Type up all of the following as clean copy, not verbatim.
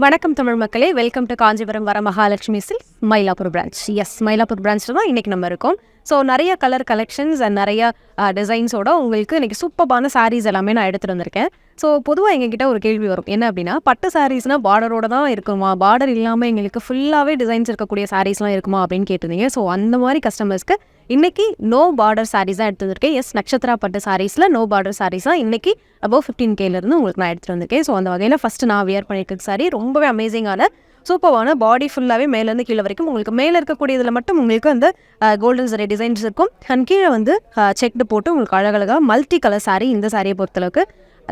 வணக்கம் தமிழ் மக்களே, welcome to Kanchipuram வர மகாலட்சுமி சில்க்ஸ் மயிலாப்பூர் பிரான்ச். மயிலாப்பூர் பிரான்ச்சில் தான் இன்றைக்கி நம்ம இருக்கோம். ஸோ நிறைய கலர் கலெக்ஷன்ஸ் அண்ட் நிறைய டிசைன்ஸோட உங்களுக்கு இன்றைக்கி சூப்பரான சாரீஸ் எல்லாமே நான் எடுத்துகிட்டு வந்திருக்கேன். ஸோ பொதுவாக எங்ககிட்ட ஒரு கேள்வி வரும், என்ன அப்படின்னா, பட்டு சாரீஸ்னால் பார்டரோட தான் இருக்குமா, பார்டர் இல்லாமல் எங்களுக்கு ஃபுல்லாகவே டிசைன்ஸ் இருக்கக்கூடிய சாரீஸ்லாம் இருக்குமா அப்படின்னு கேட்டிருந்தீங்க. ஸோ அந்த மாதிரி கஸ்டமர்ஸ்க்கு இன்றைக்கி நோ பார்டர் சாரீஸ் தான் எடுத்து வந்திருக்கேன். நக்ஷத்ரா பட்டு சாரீஸில் நோ பார்டர் சாரீஸ் தான் இன்றைக்கி above 15Kலேருந்து உங்களுக்கு நான் எடுத்துகிட்டு வந்திருக்கேன். ஸோ அந்த வகையில் ஃபஸ்ட்டு நான் வியர் பண்ணியிருக்க சாரீ ரொம்பவே அமேசிங்கான சூப்பரான பாடி ஃபுல்லாகவே மேலேருந்து கீழே வரைக்கும் உங்களுக்கு மேலே இருக்கக்கூடியதில் மட்டும் உங்களுக்கு அந்த கோல்டன் சரி டிசைன்ஸ் இருக்கும். அண்ட் கீழே வந்து செக்டு போட்டு உங்களுக்கு அழகழகாக மல்டி கலர் சாரீ. இந்த சாரியை பொறுத்தளவுக்கு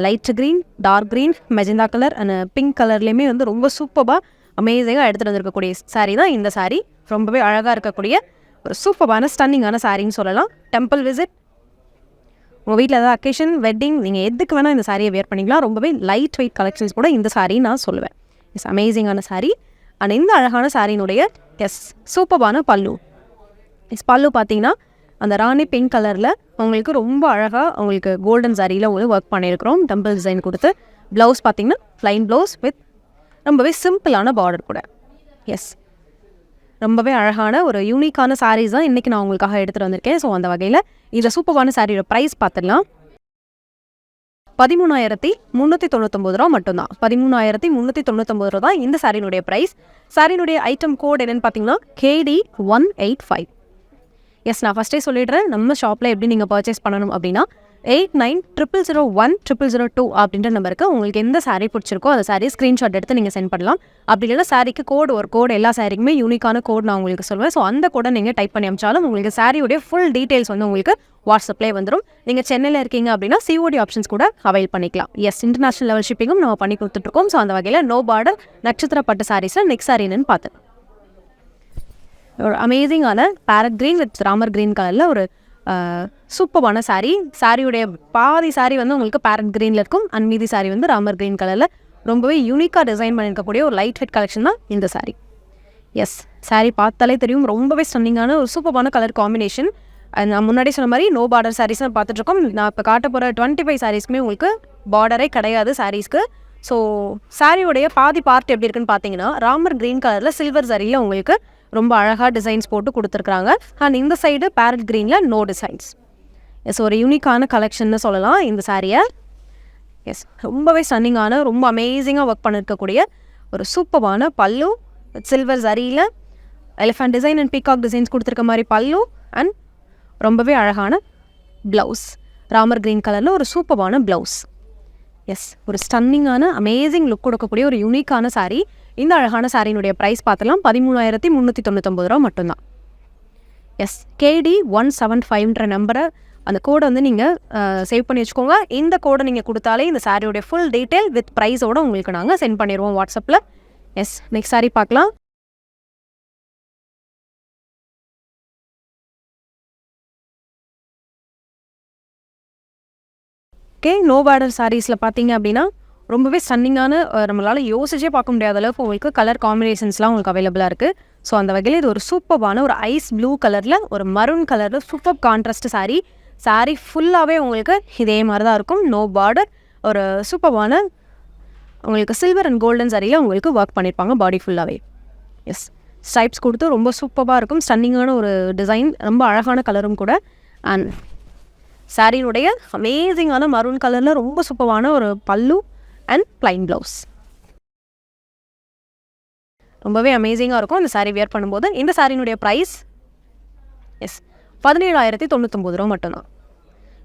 light green, dark green, magenta colour and pink கலர்லேயுமே வந்து ரொம்ப சூப்பராக அமேசிங்காக எடுத்துகிட்டு வந்திருக்கக்கூடிய சாரீ தான் இந்த சாரீ. ரொம்பவே அழகாக இருக்கக்கூடிய ஒரு சூப்பரான ஸ்டன்னிங்கான சாரின்னு சொல்லலாம். டெம்பிள் விசிட், உங்கள் வீட்டில் ஏதாவது அக்கேஷன், வெட்டிங், நீங்கள் எதுக்கு வேணால் இந்த சாரியை வேர் பண்ணிக்கலாம். ரொம்பவே லைட் வெயிட் கலெக்ஷன்ஸ் கூட இந்த சாரீ நான் சொல்லுவேன். அமேசிங்கான சாரீ. அண்ட் இந்த அழகான சாரியினுடைய சூப்பரான பல்லு. பல்லு பார்த்தீங்கன்னா அந்த ராணி பிங்க் கலரில் உங்களுக்கு ரொம்ப அழகாக உங்களுக்கு கோல்டன் சாரியில் ஒரு ஒர்க் பண்ணியிருக்கிறோம், டெம்பிள் டிசைன் கொடுத்து. ப்ளவுஸ் பார்த்தீங்கன்னா ப்ளைன் ப்ளவுஸ் வித் ரொம்பவே சிம்பிளான பார்டர் கூட. ரொம்பவே அழகான ஒரு யூனிக்கான சாரீஸ் தான் இன்றைக்கி நான் உங்களுக்காக எடுத்துகிட்டு வந்திருக்கேன். ஸோ அந்த வகையில் இந்த சூப்பரான சாரியோட ப்ரைஸ் பார்த்துடலாம். 13,399 ரூபா மட்டும்தான். 13,399 தான் இந்த சாரியினுடைய ப்ரைஸ். சாரியினுடைய ஐட்டம் கோட் என்னென்னு பார்த்தீங்கன்னா KD185. நான் ஃபஸ்ட்டே சொல்லிடுறேன், நம்ம ஷாப்பில் எப்படி நீங்கள் பர்ச்சேஸ் பண்ணணும் அப்படின்னா 8900010002 அப்படின்ற நம்பருக்கு உங்களுக்கு எந்த சாரீ பிடிச்சிருக்கோ அந்த சாரீ ஸ்க்ரீன்ஷாட் எடுத்து நீங்கள் சென்ட் பண்ணலாம். அப்படி இல்லைனா சாரிக்கு ஒரு கோடு, எல்லா சாரிக்குமே யூனிக்கான கோட் நான் உங்களுக்கு சொல்லுவேன். ஸோ அந்த கோடை நீங்கள் டைப் பண்ணி அமிச்சாலும் உங்களுக்கு சாரியுடைய ஃபுல் டீட்டெயில்ஸ் வந்து உங்களுக்கு வாட்ஸ்அப்லேயே வந்துடும். நீங்கள் சென்னையில் இருக்கீங்க அப்படின்னா COD ஆப்ஷன்ஸ் கூட அவைல் பண்ணிக்கலாம். இன்டர்நேஷனல் லெவல் ஷிப்பிங்கும் நம்ம பண்ணி கொடுத்துட்ருக்கோம். ஸோ அந்த வகையில் நோ பார்டர் நட்சத்திர பட்டு சாரீஸில் நெக்ஸ்ட் சாரீ என்னன்னு பார்த்து ஒரு அமேசிங்கான parrot green with Ramar green கலரில் ஒரு சூப்பரான சாரீ. சாரியுடைய பாதி சாரீ வந்து உங்களுக்கு பேரட் க்ரீனில் இருக்கும் அண்ட் மீதி சாரீ வந்து ராமர் க்ரீன் கலரில் ரொம்பவே யூனிக்காக டிசைன் பண்ணியிருக்கக்கூடிய ஒரு லைட் வெயிட் கலெக்ஷன் தான் இந்த சாரீ. சாரீ பார்த்தாலே தெரியும், ரொம்பவே ஸ்டன்னிங்கான ஒரு சூப்பரான கலர் காம்பினேஷன். நான் முன்னாடி சொன்ன மாதிரி நோ பார்டர் சாரீஸ் தான் பார்த்துட்ருக்கோம். நான் இப்போ காட்ட போகிற 25 சாரீஸ்க்குமே உங்களுக்கு பார்டரே கிடையாது சாரீஸ்க்கு. ஸோ சாரியுடைய பாதி பார்ட் எப்படி இருக்குன்னு பார்த்தீங்கன்னா ராமர் க்ரீன் கலரில் சில்வர் சாரியில் உங்களுக்கு ரொம்ப அழகாக டிசைன்ஸ் போட்டு கொடுத்துருக்குறாங்க. அண்ட் இந்த சைடு பேரட் க்ரீனில் நோ டிசைன்ஸ். ஒரு யூனிக்கான கலெக்ஷன்னு சொல்லலாம் இந்த சாரியை. ரொம்பவே ஸ்டன்னிங்கான ரொம்ப அமேசிங்காக ஒர்க் பண்ணியிருக்கக்கூடிய ஒரு சூப்பரான பல்லு, சில்வர் சரியில் elephant design and peacock designs கொடுத்துருக்க மாதிரி பல்லு. அண்ட் ரொம்பவே அழகான ப்ளவுஸ், ராமர் க்ரீன் கலரில் ஒரு சூப்பரான ப்ளவுஸ். ஒரு ஸ்டன்னிங்கான அமேசிங் லுக் கொடுக்கக்கூடிய ஒரு யூனிக்கான சாரீ. இந்த அழகான சாரியினுடைய ப்ரைஸ் பார்த்தலாம் 13,399 ரூபா மட்டும்தான். KD175ன்ற நம்பரை, அந்த கோடை வந்து நீங்கள் சேவ் பண்ணி வச்சுக்கோங்க. இந்த கோடை நீங்கள் கொடுத்தாலே இந்த சாரியோடைய ஃபுல் டீட்டெயில் வித் ப்ரைஸோடு உங்களுக்கு நாங்கள் சென்ட் பண்ணிடுவோம் வாட்ஸ்அப்பில். நெக்ஸ்ட் சாரீ பார்க்கலாம். நோ பார்டர் சாரீஸில் பார்த்தீங்க அப்படின்னா ரொம்பவே ஸ்டன்னிங்கான, நம்மளால் யோசிச்சே பார்க்க முடியாத அளவுக்கு உங்களுக்கு கலர் காம்பினேஷன்ஸ்லாம் உங்களுக்கு அவைலபிளாக இருக்குது. ஸோ அந்த வகையில் இது ஒரு சூப்பரான ஒரு ஐஸ் ப்ளூ கலரில் ஒரு மரூன் கலரில் சூப்பர் கான்ட்ராஸ்ட் சாரீ. சாரீ ஃபுல்லாகவே உங்களுக்கு இதே மாதிரி தான் இருக்கும், நோ பார்டர். ஒரு சூப்பரான உங்களுக்கு சில்வர் அண்ட் கோல்டன் சாரியில் உங்களுக்கு ஒர்க் பண்ணியிருப்பாங்க பாடி ஃபுல்லாகவே. ஸ்ட்ரைப்ஸ் கொடுத்து ரொம்ப சூப்பராக இருக்கும், ஸ்டன்னிங்கான ஒரு டிசைன், ரொம்ப அழகான கலரும் கூட. அண்ட் சாரியினுடைய அமேசிங்கான மரூன் கலரில் ரொம்ப சூப்பரான ஒரு பல்லு அண்ட் ப்ளைன் ப்ளவுஸ். ரொம்பவே அமேசிங்காக இருக்கும் இந்த சாரீ வியர் பண்ணும்போது. இந்த சாரியினுடைய ப்ரைஸ் 17,099 ரூபா மட்டும்தான்.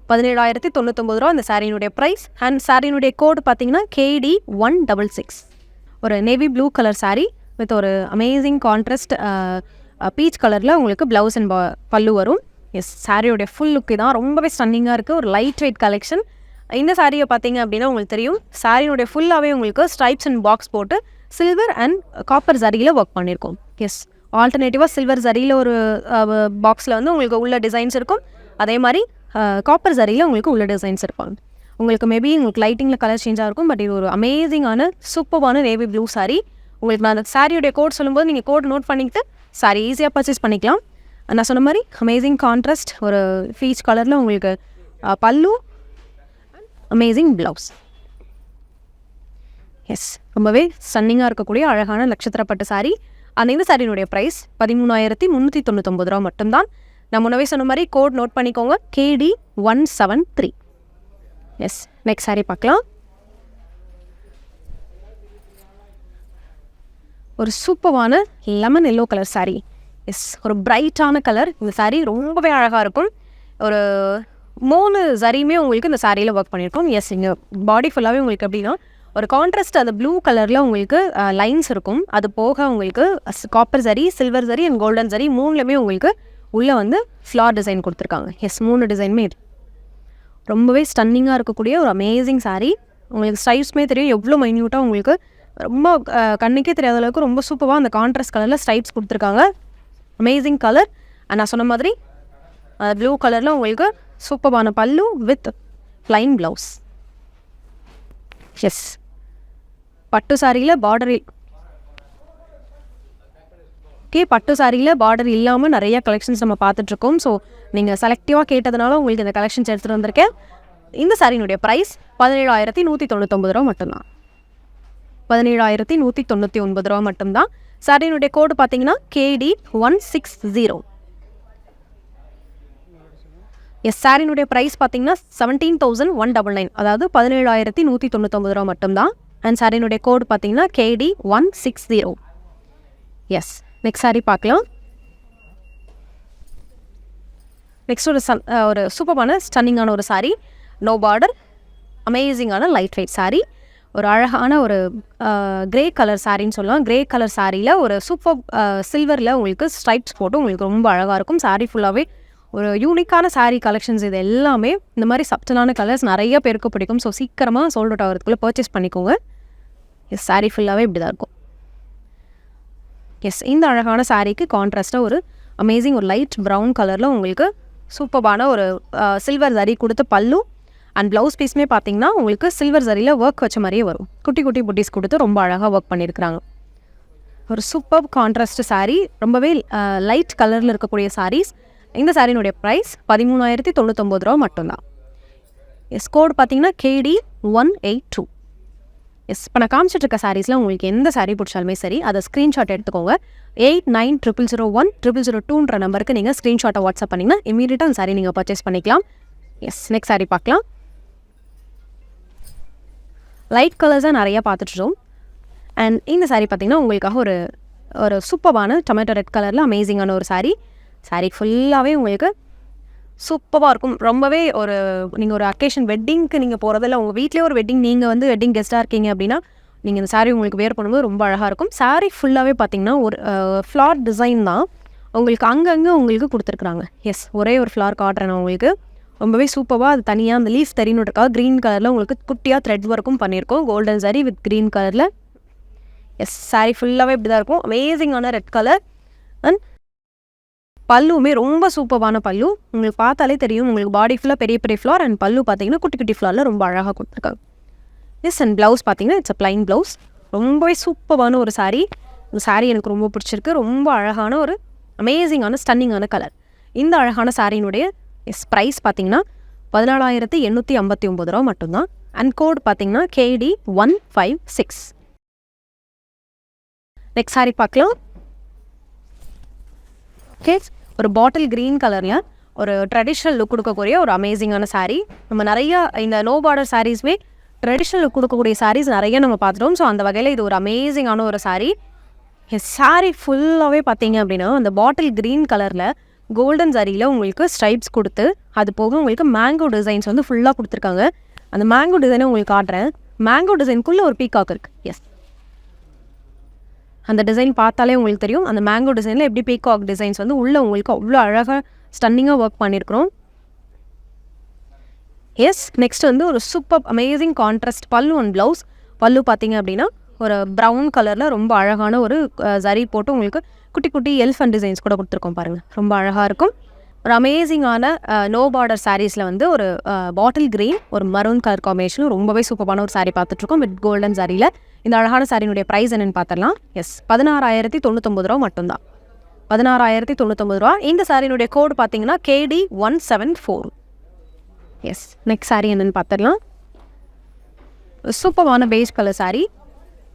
17,099 ரூபா இந்த சாரியினுடைய ப்ரைஸ். அண்ட் சாரியினுடைய கோடு பார்த்தீங்கன்னா KD166. ஒரு navy blue colour sari with ஒரு அமேசிங் கான்ட்ராஸ்ட் பீச் கலரில் உங்களுக்கு ப்ளவுஸ் அண்ட் பல்லு வரும். சாரியோடைய ஃபுல் லுக்கு தான் ரொம்பவே ஸ்டன்னிங்காக இருக்குது, ஒரு லைட் வெயிட் கலெக்ஷன். இந்த சாரியை பார்த்தீங்க அப்படின்னா உங்களுக்கு தெரியும், சாரியினுடைய ஃபுல்லாகவே உங்களுக்கு ஸ்ட்ரைப்ஸ் அண்ட் பாக்ஸ் போட்டு சில்வர் அண்ட் காப்பர் ஜரியில் ஒர்க் பண்ணியிருக்கோம். ஆல்டர்னேட்டிவாக சில்வர் ஜரியில் ஒரு பாக்ஸில் வந்து உங்களுக்கு உள்ள டிசைன்ஸ் இருக்கும், அதே மாதிரி காப்பர் ஜரியில் உங்களுக்கு உள்ள டிசைன்ஸ் இருப்பாங்க. உங்களுக்கு மேபி உங்களுக்கு லைட்டிங்கில் கலர் சேஞ்சாக இருக்கும், பட் இது ஒரு அமேசிங்கான சூப்பரான நேவி ப்ளூ சாரீ. உங்களுக்கு நான் அந்த சாரியுடைய கோட் சொல்லும்போது நீங்கள் கோட் நோட் பண்ணிக்கிட்டு சாரி ஈஸியாக பர்ச்சேஸ் பண்ணிக்கலாம். நான் சொன்ன மாதிரி அமேசிங் கான்ட்ராஸ்ட் ஒரு பீச் கலரில் உங்களுக்கு பல்லு, அமேசிங் ப்ளவுஸ். எஸ், ரொம்பவே ஸ்டன்னிங்காக இருக்கக்கூடிய அழகான நட்சத்திரப்பட்டு சாரி. இந்த சாரியினுடைய ப்ரைஸ் 13,399 ரூபா மட்டும்தான். நான் முன்னவே சொன்ன மாதிரி கோட் நோட் பண்ணிக்கோங்க, KD173. எஸ், நெக்ஸ்ட் சாரி பார்க்கலாம். ஒரு சூப்பரான lemon yellow colour sari. Yes, ஒரு பிரைட்டான கலர். இந்த சாரி ரொம்பவே அழகாக இருக்கும். ஒரு 3 சரியுமே உங்களுக்கு இந்த சாரியில் ஒர்க் பண்ணியிருக்கோம். எஸ், இங்கே பாடி ஃபுல்லாகவே உங்களுக்கு எப்படின்னா ஒரு கான்ட்ராஸ்ட், அது ப்ளூ கலரில் உங்களுக்கு லைன்ஸ் இருக்கும். அது போக உங்களுக்கு காப்பர் சரி, சில்வர் சரி அண்ட் கோல்டன் சரி 3லையுமே உங்களுக்கு உள்ளே வந்து ஃப்ளார் டிசைன் கொடுத்துருக்காங்க. எஸ், 3 டிசைனுமே ரொம்பவே ஸ்டன்னிங்காக இருக்கக்கூடிய ஒரு அமேசிங் சாரீ. உங்களுக்கு ஸ்டைப்ஸுமே தெரியும் எவ்வளோ மைன்யூட்டாக உங்களுக்கு ரொம்ப கண்ணுக்கே தெரியாத அளவுக்கு ரொம்ப சூப்பராக அந்த கான்ட்ராஸ்ட் கலரில் ஸ்டைப்ஸ் கொடுத்துருக்காங்க. Amazing colour. நான் சொன்ன மாதிரி ப்ளூ கலரில் உங்களுக்கு சூப்பரான பல்லு வித் ப்ளைன் ப்ளவுஸ். எஸ், பட்டு சாரியில் பார்டர் பட்டு சாரியில் பார்டர் இல்லாமல் நிறைய கலெக்ஷன்ஸ் நம்ம பார்த்துட்ருக்கோம். ஸோ நீங்கள் செலக்டிவாக கேட்டதுனால உங்களுக்கு இந்த கலெக்ஷன்ஸ் எடுத்துகிட்டு வந்திருக்கேன். இந்த சாரியினுடைய ப்ரைஸ் 17,199 ரூபா மட்டும்தான். 17,199 ரூபா மட்டும்தான். சாரியினுடைய கோடு பார்த்தீங்கன்னா KD160. எஸ், சாரியினுடைய ப்ரைஸ் பார்த்தீங்கன்னா 17,199, அதாவது 17,199 ரூபா மட்டும்தான். அண்ட் சாரியினுடைய கோடு பார்த்தீங்கன்னா KD160. எஸ், நெக்ஸ்ட் சாரி பார்க்கலாம். நெக்ஸ்ட் ஒரு சூப்பரான ஸ்டன்னிங்கான ஒரு சாரி. நோ பார்டர், அமேசிங்கான லைட் வெயிட் சாரி. ஒரு அழகான ஒரு கிரே கலர் சாரின்னு சொல்லலாம். கிரே கலர் சாரியில் ஒரு சூப்பர் சில்வரில் உங்களுக்கு ஸ்ட்ரைப்ஸ் போட்டு உங்களுக்கு ரொம்ப அழகாக இருக்கும். சாரி ஃபுல்லாகவே ஒரு யூனிக்கான சாரீ கலெக்ஷன்ஸ். இது எல்லாமே இந்த மாதிரி சப்டலான கலர்ஸ் நிறைய பேருக்கு பிடிக்கும். ஸோ சீக்கிரமாக சோல்ட் அவுட் ஆகிறதுக்குள்ளே பர்ச்சேஸ் பண்ணிக்கோங்க. எஸ், சாரீ ஃபுல்லாகவே இப்படி தான் இருக்கும். எஸ், இந்த அழகான சாரீக்கு கான்ட்ராஸ்ட்டாக ஒரு அமேசிங் ஒரு லைட் ப்ரௌன் கலரில் உங்களுக்கு சூப்பரான ஒரு சில்வர் ஜரி கொடுத்த பல்லு அண்ட் ப்ளவுஸ் பீஸுமே பார்த்தீங்கன்னா உங்களுக்கு சில்வர் ஜரியில் ஒர்க் வச்ச மாதிரியே வரும். குட்டி குட்டி புட்டிஸ் கொடுத்து ரொம்ப அழகாக ஒர்க் பண்ணியிருக்கிறாங்க. ஒரு சூப்பர் கான்ட்ராஸ்ட் சாரீ, ரொம்பவே லைட் கலரில் இருக்கக்கூடிய சாரீஸ். இந்த சாரியினுடைய ப்ரைஸ் 13,099 ரூபா மட்டும்தான். எஸ், கோடு பார்த்தீங்கன்னா KD182. எஸ், இப்போ நான் காமிச்சிட்டு இருக்க சாரீஸில் உங்களுக்கு எந்த சாரீ பிடிச்சாலுமே சரி, அதை ஸ்க்ரீன்ஷாட் எடுத்துக்கோங்க. 8900010002ன்ற நம்பருக்கு நீங்கள் ஸ்க்ரீன்ஷாட்டை வாட்ஸ்அப் பண்ணிங்கன்னா இமீடியட்டாக அந்த சாரீ நீங்கள் பர்ச்சேஸ் பண்ணிக்கலாம். எஸ், நெக்ஸ்ட் சாரீ பார்க்கலாம். லைட் கலர்ஸாக நிறையா பார்த்துட்ருக்கோம். அண்ட் இந்த சாரீ பார்த்தீங்கன்னா உங்களுக்காக ஒரு ஒரு சூப்பரான டொமேட்டோ ரெட் கலரில் அமேசிங்கான ஒரு சாரீ. சாரீ ஃபுல்லாகவே உங்களுக்கு சூப்பராக இருக்கும். ரொம்பவே ஒரு நீங்கள் ஒரு அக்கேஷன் வெட்டிங்க்கு நீங்கள் போகிறதில்ல, உங்கள் வீட்டிலே ஒரு வெட்டிங், நீங்கள் வந்து வெட்டிங் கெஸ்ட்டாக இருக்கீங்க அப்படின்னா நீங்கள் இந்த சாரீ உங்களுக்கு வேர் பண்ணும்போது ரொம்ப அழகாக இருக்கும். சாரீ ஃபுல்லாகவே பார்த்தீங்கன்னா ஒரு ஃப்ளார் டிசைன் தான் உங்களுக்கு அங்கங்கே உங்களுக்கு கொடுத்துருக்குறாங்க. எஸ், ஒரே ஒரு ஃப்ளார் காட்டுறேன் உங்களுக்கு. ரொம்பவே சூப்பராக அது தனியாக அந்த லீஃப் தெரியுன்றக்காக க்ரீன் கலரில் உங்களுக்கு குட்டியாக த்ரெட் ஒர்க்கும் பண்ணியிருக்கோம். கோல்டன் சாரீ வித் க்ரீன் கலரில். எஸ், சாரீ ஃபுல்லாகவே இப்படி தான் இருக்கும். அமேசிங்கான ரெட் கலர். அண்ட் பல்லுமே ரொம்ப சூப்பரான பல்லு. உங்களுக்கு பார்த்தாலே தெரியும் உங்களுக்கு பாடி ஃபுல்லாக பெரிய பெரிய ஃப்ளார் அண்ட் பல்லு பார்த்தீங்கன்னா குட்டி குட்டி ஃப்ளாரில் ரொம்ப அழகாக கொடுத்துருக்காங்க. எஸ், அண்ட் ப்ளவுஸ் பார்த்தீங்கன்னா இட்ஸ் அ ப்ளைன் ப்ளவுஸ். ரொம்பவே சூப்பரான ஒரு சாரீ. இந்த சாரீ எனக்கு ரொம்ப பிடிச்சிருக்கு. ரொம்ப அழகான ஒரு அமேசிங்கான ஸ்டன்னிங்கான கலர். இந்த அழகான சாரியினுடைய ப்ரைஸ் பார்த்தீங்கன்னா 14,859 ரூபா மட்டும்தான். அண்ட் கோட் பார்த்தீங்கன்னா KD156. நெக்ஸ்ட் சாரீ பார்க்கலாம். ஓகே, ஒரு பாட்டில் க்ரீன் கலரில் ஒரு ட்ரெடிஷ்னல் லுக் கொடுக்கக்கூடிய ஒரு அமேசிங்கான சாரீ. நம்ம நிறையா இந்த நோ பார்டர் சாரீஸ்மே ட்ரெடிஷ்னல் லுக் கொடுக்கக்கூடிய சாரீஸ் நிறைய நம்ம பார்த்துட்டோம். ஸோ அந்த வகையில் இது ஒரு அமேசிங்கான ஒரு சாரீ. சாரீ ஃபுல்லாகவே பார்த்தீங்க அப்படின்னா அந்த பாட்டில் க்ரீன் கலரில் கோல்டன் சாரியில் உங்களுக்கு ஸ்ட்ரைப்ஸ் கொடுத்து அது போக உங்களுக்கு மேங்கோ டிசைன்ஸ் வந்து ஃபுல்லாக கொடுத்துருக்காங்க. அந்த மேங்கோ டிசைனை உங்களுக்கு காட்டுறேன். மேங்கோ டிசைனுக்குள்ளே ஒரு பீகாக் இருக்குது. எஸ், அந்த டிசைன் பார்த்தாலே உங்களுக்கு தெரியும். அந்த மேங்கோ டிசைனில் எப்படி பீகாக் டிசைன்ஸ் வந்து உள்ளே உங்களுக்கு அவ்வளோ அழகாக ஸ்டன்னிங்காக ஒர்க் பண்ணியிருக்கிறோம். எஸ், நெக்ஸ்ட் வந்து ஒரு சூப்பர் அமேசிங் கான்ட்ராஸ்ட் பல்லு அண்ட் ப்ளவுஸ். பல்லு பார்த்தீங்க அப்படின்னா ஒரு ப்ரௌன் கலரில் ரொம்ப அழகான ஒரு ஜரி போட்டு உங்களுக்கு குட்டி குட்டி எலிஃபண்ட் டிசைன்ஸ் கூட கொடுத்துருக்கோம் பாருங்கள். ரொம்ப அழகாக இருக்கும். ஒரு அமேசிங்கான நோ பார்டர் சாரீஸில் வந்து ஒரு பாட்டில் க்ரீன் ஒரு மரூன் கலர் காம்பினேஷனும் ரொம்பவே சூப்பரான ஒரு சாரீ பார்த்துட்ருக்கோம் வித் கோல்டன் சாரியில். இந்த அழகான சாரியினுடைய ப்ரைஸ் என்னென்னு பார்த்துடலாம். எஸ், 16,099 ரூபா மட்டும்தான். 16,099 ரூபா. இந்த சாரியினுடைய கோடு பார்த்தீங்கன்னா KD174. எஸ், நெக்ஸ்ட் சாரீ என்னென்னு பார்த்துடலாம். சூப்பரான பேஸ் கலர் சாரீ.